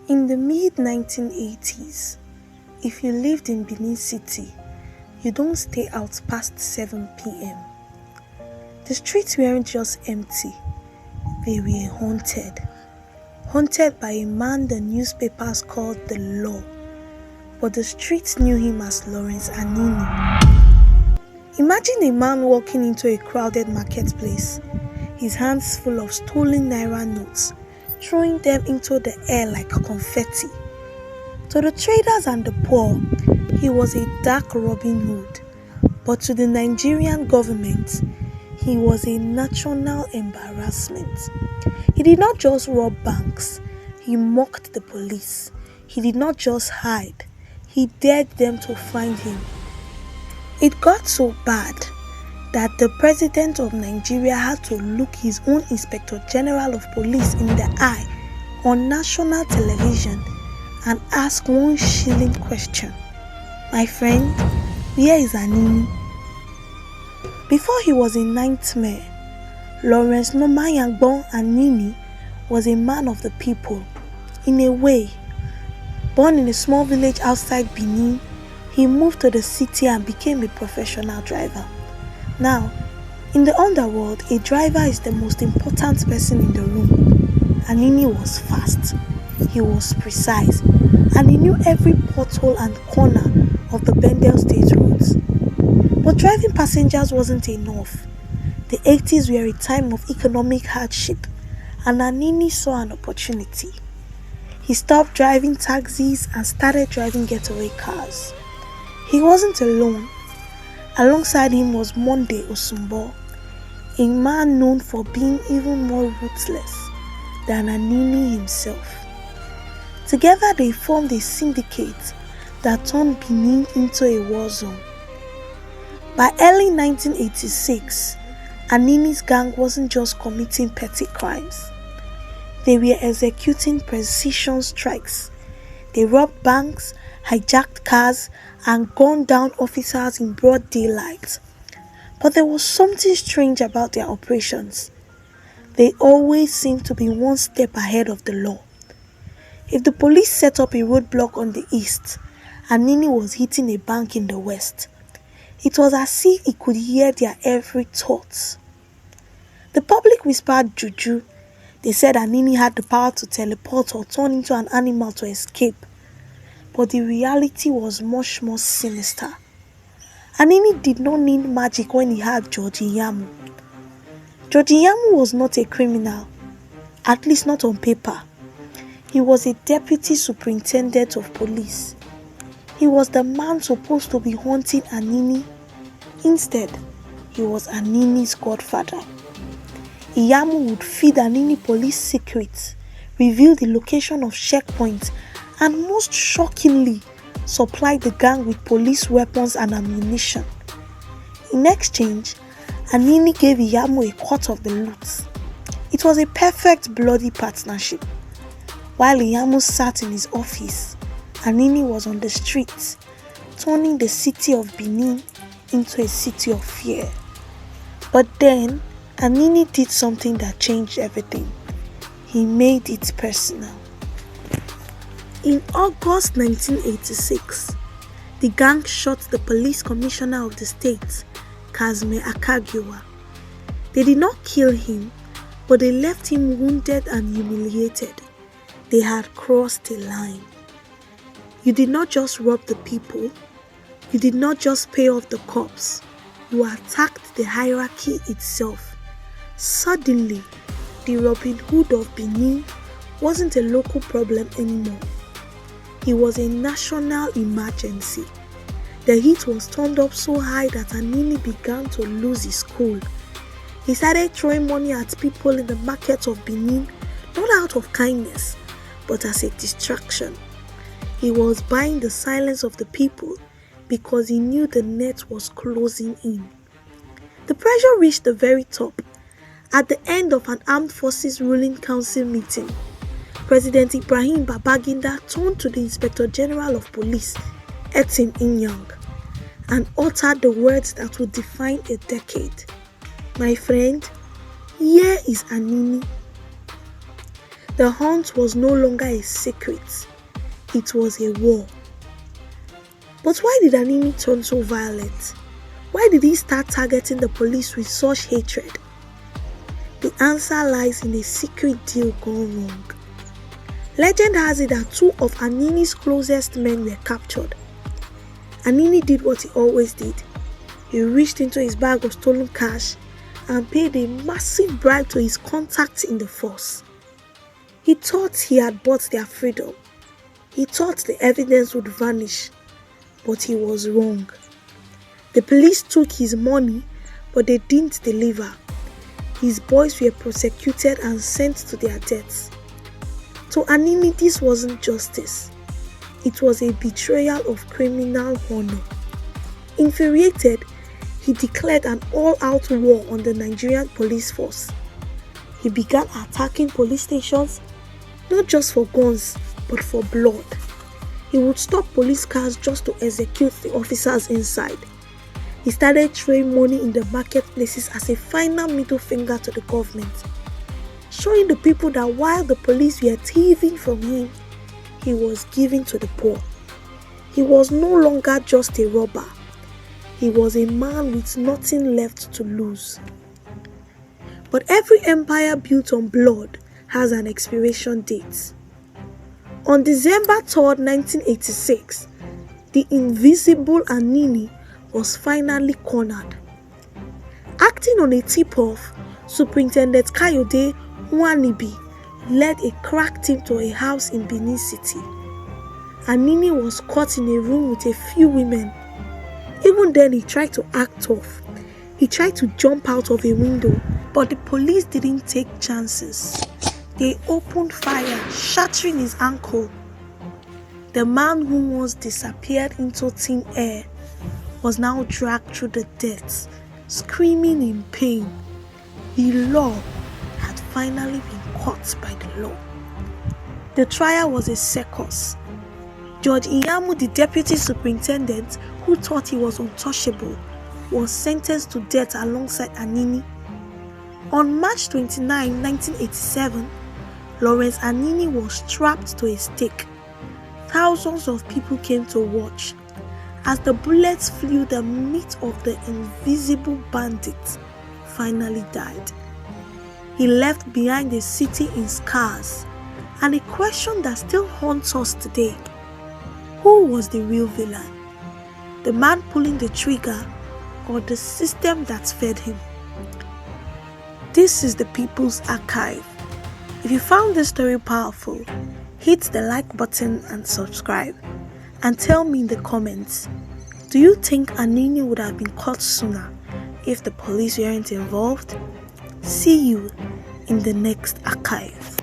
In the mid-1980s, if you lived in Benin City, you don't stay out past 7 p.m. The streets weren't just empty, they were haunted. Haunted by a man the newspapers called the Law, but the streets knew him as Lawrence Anini. Imagine a man walking into a crowded marketplace, his hands full of stolen naira notes, throwing them into the air like confetti. To the traders and the poor, he was a dark Robin Hood, but to the Nigerian government, he was a national embarrassment. He did not just rob banks, he mocked the police. He did not just hide, he dared them to find him. It got so bad that the President of Nigeria had to look his own Inspector General of Police in the eye on national television and ask one chilling question. My friend, where is Anini? Before he was a nightmare, Lawrence Nomayangbon Anini was a man of the people, in a way. Born in a small village outside Benin, he moved to the city and became a professional driver. Now, in the underworld, a driver is the most important person in the room. Anini was fast, he was precise, and he knew every pothole and corner of the Bendel state roads. But driving passengers wasn't enough. The 80s were a time of economic hardship, and Anini saw an opportunity. He stopped driving taxis and started driving getaway cars. He wasn't alone. Alongside him was Monday Osumbo, a man known for being even more ruthless than Anini himself. Together they formed a syndicate that turned Benin into a war zone. By early 1986, Anini's gang wasn't just committing petty crimes. They were executing precision strikes. They robbed banks, hijacked cars, and gunned down officers in broad daylight. But there was something strange about their operations. They always seemed to be one step ahead of the law. If the police set up a roadblock on the east, Anini was hitting a bank in the west. It was as if he could hear their every thought. The public whispered juju. They said Anini had the power to teleport or turn into an animal to escape. But the reality was much more sinister. Anini did not need magic when he had George Iyamu. George Iyamu was not a criminal, at least not on paper. He was a Deputy Superintendent of Police. He was the man supposed to be hunting Anini. Instead, he was Anini's godfather. Iyamu would feed Anini police secrets, reveal the location of checkpoints, and most shockingly, supplied the gang with police weapons and ammunition. In exchange, Anini gave Iyamu a cut of the loot. It was a perfect bloody partnership. While Iyamu sat in his office, Anini was on the streets, turning the city of Benin into a city of fear. But then, Anini did something that changed everything. He made it personal. In August 1986, the gang shot the police commissioner of the state, Kazme Akagiwa. They did not kill him, but they left him wounded and humiliated. They had crossed a line. You did not just rob the people, you did not just pay off the cops, you attacked the hierarchy itself. Suddenly, the Robin Hood of Benin wasn't a local problem anymore. It was a national emergency. The heat was turned up so high that Anini began to lose his cool. He started throwing money at people in the markets of Benin, not out of kindness, but as a distraction. He was buying the silence of the people because he knew the net was closing in. The pressure reached the very top. At the end of an Armed Forces Ruling Council meeting, President Ibrahim Babangida turned to the Inspector General of Police, Etim Inyang, and uttered the words that would define a decade. My friend, here is Anini. The hunt was no longer a secret, it was a war. But why did Anini turn so violent? Why did he start targeting the police with such hatred? The answer lies in a secret deal gone wrong. Legend has it that two of Anini's closest men were captured. Anini did what he always did. He reached into his bag of stolen cash and paid a massive bribe to his contacts in the force. He thought he had bought their freedom. He thought the evidence would vanish, but he was wrong. The police took his money, but they didn't deliver. His boys were prosecuted and sent to their deaths. To Anini, this wasn't justice. It was a betrayal of criminal honor. Infuriated, he declared an all-out war on the Nigerian police force. He began attacking police stations, not just for guns, but for blood. He would stop police cars just to execute the officers inside. He started throwing money in the marketplaces as a final middle finger to the government, showing the people that while the police were thieving from him, he was giving to the poor. He was no longer just a robber. He was a man with nothing left to lose. But every empire built on blood has an expiration date. On December 3rd, 1986, the invisible Anini was finally cornered. Acting on a tip-off, Superintendent Kayode Nwanibi led a crack team to a house in Benin City. Anini was caught in a room with a few women. Even then, he tried to act tough. He tried to jump out of a window, but the police didn't take chances. They opened fire, shattering his ankle. The man who once disappeared into thin air was now dragged through the depths, screaming in pain. The law had finally been caught by the law. The trial was a circus. George Iyamu, the deputy superintendent, who thought he was untouchable, was sentenced to death alongside Anini. On March 29, 1987, Lawrence Anini was strapped to a stake. Thousands of people came to watch. As the bullets flew, the meat of the invisible bandit finally died. He left behind a city in scars, and a question that still haunts us today: who was the real villain? The man pulling the trigger, or the system that fed him? This is the People's Archive. If you found this story powerful, hit the like button and subscribe. And tell me in the comments, do you think Anini would have been caught sooner if the police weren't involved? See you in the next archive.